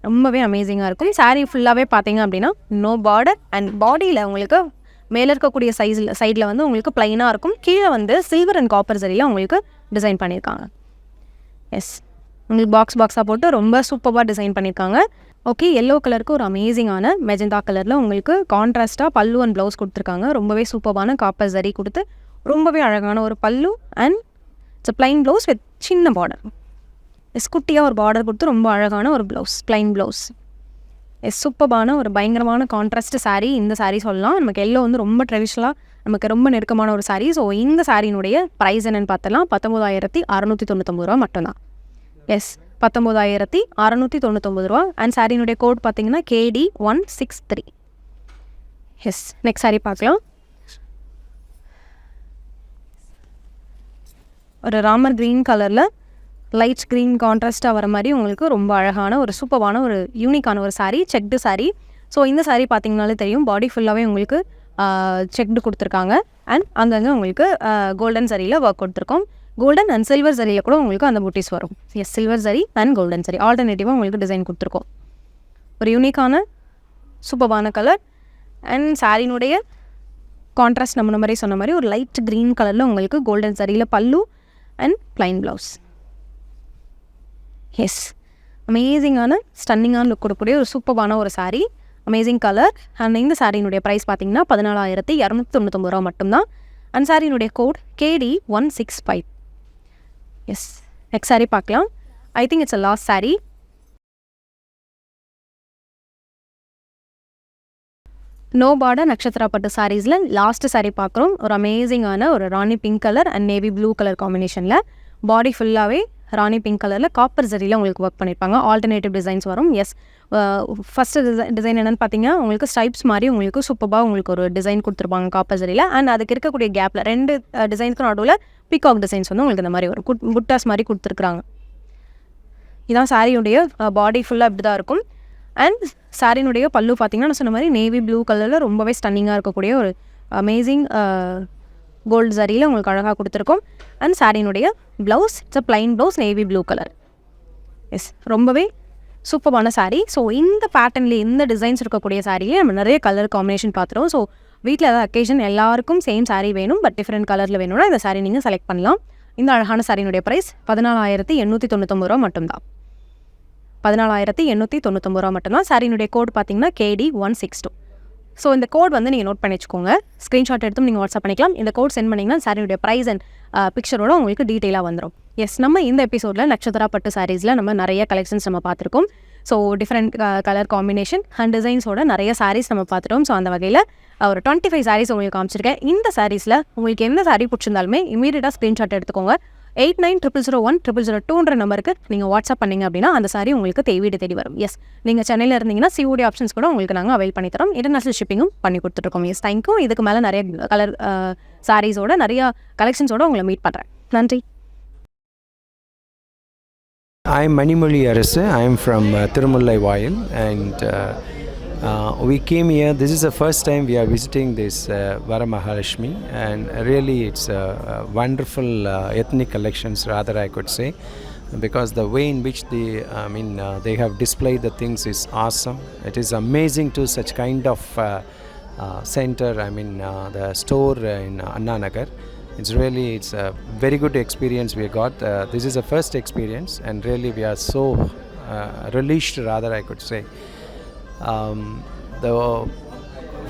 ரொம்பவே அமேசிங்காக இருக்கும். சாரீ ஃபுல்லாகவே பார்த்தீங்க அப்படின்னா நோ பார்டர் அண்ட் பாடியில் உங்களுக்கு மேலே இருக்கக்கூடிய சைடில் வந்து உங்களுக்கு ப்ளைனாக இருக்கும். கீழே வந்து சில்வர் அண்ட் காப்பர் சரியில் உங்களுக்கு டிசைன் பண்ணியிருக்காங்க. எஸ், உங்களுக்கு பாக்ஸாக போட்டு ரொம்ப சூப்பராக டிசைன் பண்ணியிருக்காங்க. ஓகே, எல்லோ கலருக்கு ஒரு அமேசிங்கான மெஜந்தா கலரில் உங்களுக்கு கான்ட்ராஸ்ட்டாக பல்லு அண்ட் ப்ளவுஸ் கொடுத்துருக்காங்க. ரொம்பவே சூப்பரான காப்பர் சரி கொடுத்து ரொம்பவே அழகான ஒரு pallu and it's plain blouse with சின்ன பார்டர். எஸ், குட்டியாக ஒரு பார்டர் கொடுத்து ரொம்ப அழகான ஒரு ப்ளவுஸ், பிளைன் ப்ளவுஸ். எஸ், சூப்பரான ஒரு பயங்கரமான கான்ட்ராஸ்ட் சாரீ இந்த சாரீ சொல்லலாம். நமக்கு எல்லோ வந்து ரொம்ப ட்ரெடிஷ்னலாக நமக்கு ரொம்ப நெருக்கமான ஒரு சாரீ. ஸோ இந்த சாரியினுடைய ப்ரைஸ் என்னென்னு பார்த்தலாம் 19,699 ரூபா மட்டும்தான். எஸ், 19,699 ரூபா. அண்ட் சாரியினுடைய கோட் பார்த்தீங்கன்னா KD163. எஸ், நெக்ஸ்ட் சாரீ பார்க்கலாம். ஒரு ராமர் க்ரீன் கலரில் லைட் க்ரீன் கான்ட்ராஸ்ட்டாக வர மாதிரி உங்களுக்கு ரொம்ப அழகான ஒரு சூப்பரான ஒரு யூனிக்கான ஒரு சாரீ, செக்டு சாரீ. ஸோ இந்த சாரீ பார்த்தீங்கனாலே தெரியும், பாடி ஃபுல்லாகவே உங்களுக்கு செக்டு கொடுத்துருக்காங்க. அண்ட் அங்கங்கே உங்களுக்கு கோல்டன் சரியில் ஒர்க் கொடுத்துருக்கோம். கோல்டன் அண்ட் சில்வர் சரியில் கூட உங்களுக்கு அந்த பூட்டிஸ் வரும். எஸ், சில்வர் சரி அண்ட் கோல்டன் சரி ஆல்டர்னேட்டிவாக உங்களுக்கு டிசைன் கொடுத்துருக்கோம். ஒரு யூனிக்கான சூப்பரான கலர். அண்ட் சாரினுடைய கான்ட்ராஸ்ட் நம்ம மாதிரி சொன்ன மாதிரி ஒரு லைட் க்ரீன் கலரில் உங்களுக்கு கோல்டன் சரியில் பல்லு அண்ட் ப்ளைன் ப்ளவுஸ். எஸ், அமேசிங்கான ஸ்டன்னிங்கான லுக் கொடுக்கக்கூடிய ஒரு சூப்பரான ஒரு சாரீ, அமேசிங் கலர். அண்ட் இந்த சாரியினுடைய ப்ரைஸ் பார்த்தீங்கன்னா 14,299 ரூபா மட்டும்தான். அண்ட் சாரியினுடைய code KD165. Yes, next sari பார்க்கலாம். I think it's a last sari. No border Natchathira பட்டு சாரீஸில் லாஸ்ட் சாரீ பார்க்குறோம். ஒரு அமேசிங்கான ஒரு rani pink colour and navy blue colour காம்பினேஷனில் பாடி ஃபுல்லாகவே ராணி பிங்க் கலரில் காப்பர் சரியில் உங்களுக்கு ஒர்க் பண்ணியிருப்பாங்க. ஆல்டர்னேட்டிவ் டிசைன்ஸ் வரும். எஸ், ஃபஸ்ட்டு டிசைன் என்னென்னு பார்த்தீங்கன்னா உங்களுக்கு ஸ்டைப்ஸ் மாதிரி உங்களுக்கு சூப்பராக உங்களுக்கு ஒரு டிசைன் கொடுத்துருப்பாங்க காப்பர் சரியில். அண்ட் அதுக்கு இருக்கக்கூடிய கேப்பில் 2 டிசைனுக்கு நடுவில் பீகாக் டிசைன்ஸ் வந்து உங்களுக்கு இந்த மாதிரி ஒரு புட்டாஸ் மாதிரி கொடுத்துருக்குறாங்க. இதுதான் சாரியுடைய பாடி ஃபுல்லாக இப்படி தான் இருக்கும். அண்ட் சாரினுடைய பல்லு பார்த்தீங்கன்னா நான் சொன்ன மாதிரி நேவி ப்ளூ கலரில் ரொம்பவே ஸ்டன்னிங்காக இருக்கக்கூடிய ஒரு அமேசிங் கோல்டு சரியில் உங்களுக்கு அழகாக கொடுத்துருக்கோம். அண்ட் சாரினுடைய blouse it's a plain blouse navy blue colour. Yes, ரொம்பவே சூப்பரான சாரீ. ஸோ இந்த பேட்டர்ன்லேயே இந்த டிசைன்ஸ் இருக்கக்கூடிய சாரியே நம்ம நிறைய கலர் காம்பினேஷன் பார்த்துருவோம். ஸோ வீட்டில் ஏதாவது அக்கேஷன் எல்லாருக்கும் சேம் சாரீ வேணும் பட் டிஃப்ரெண்ட் கலரில் வேணும்னா இந்த சாரீ நீங்கள் செலக்ட் பண்ணலாம். இந்த அழகான சாரியினுடைய ப்ரைஸ் 14,899 ரூபா மட்டும்தான். 14,899 ரூபா மட்டும்தான். சாரியினுடைய கோட் பார்த்தீங்கன்னா KD162. ஸோ இந்த கோட் வந்து நீங்கள் நோட் பண்ணி வச்சுக்கோங்க. ஸ்க்ரீன்ஷாட் எடுத்தும் நீங்கள் வாட்ஸ்அப் பண்ணிக்கலாம். இந்த கோட் சென்ட் பண்ணிங்கன்னா சாரியுடைய ப்ரைஸ் அண்ட் பிக்சரோட உங்களுக்கு டீட்டெயிலாக வந்துடும். எஸ், நம்ம இந்த எபிசோடில் நட்சத்திரா பட்டு சாரீஸில் நம்ம நிறைய கலெக்ஷன்ஸ் நம்ம பார்த்துருக்கோம். So different colour combination and டிசைன்ஸோட நிறைய சாரீஸ் நம்ம பார்த்துட்டோம். ஸோ அந்த வகையில் ஒரு 25 சாரீஸ் உங்களுக்கு காமிச்சிருக்கேன். இந்த சாரீஸில் உங்களுக்கு எந்த சாரீ பிடிச்சிருந்தாலுமே இமீடியட்டாக ஸ்க்ரீன்ஷாட் எடுத்துக்கோங்க. 8900010002 நம்பருக்கு நீங்கள் வாட்ஸ்அப் பண்ணிங்க அப்படின்னா அந்த சாரீ உங்களுக்கு வீடு தேடி வரும். எஸ், நீங்கள் சென்னையில் இருந்தீங்கன்னா சிஓடி ஆப்ஷன்ஸ் கூட உங்களுக்கு நாங்கள் அவைல் பண்ணி தரோம். இன்டர்நேஷனல் ஷிப்பிங்கும் பண்ணி கொடுத்துட்ருக்கோம். Yes, thank you. இதுக்கு மேலே நிறைய கலர் சாரீஸோட நிறைய கலெக்ஷன்ஸோட உங்களை மீட் பண்ணுறேன். நன்றி. I am Manimoli Arasu. I am from Tirumullai Vayil, and we came here. This is the first time we are visiting this Varamahalakshmi, and really it's a wonderful ethnic collections, rather I could say, because the way in which they have displayed the things is awesome. It is amazing to such kind of center. The store in Anna Nagar. It's a very good experience we got. This is the first experience, and really we are so relieved, rather I could say. The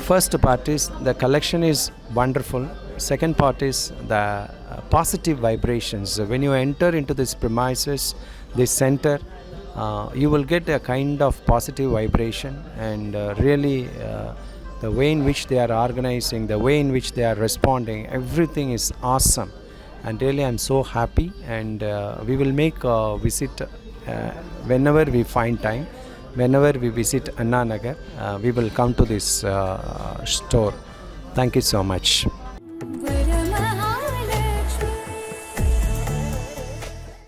first part is the collection is wonderful. Second part is the positive vibrations. When you enter into this premises, this center, you will get a kind of positive vibration, and really the way in which they are organizing, the way in which they are responding, everything is awesome, and really I'm so happy, and we will make a visit whenever we find time. Whenever we visit Anna Nagar, we will come to this store. Thank you so much.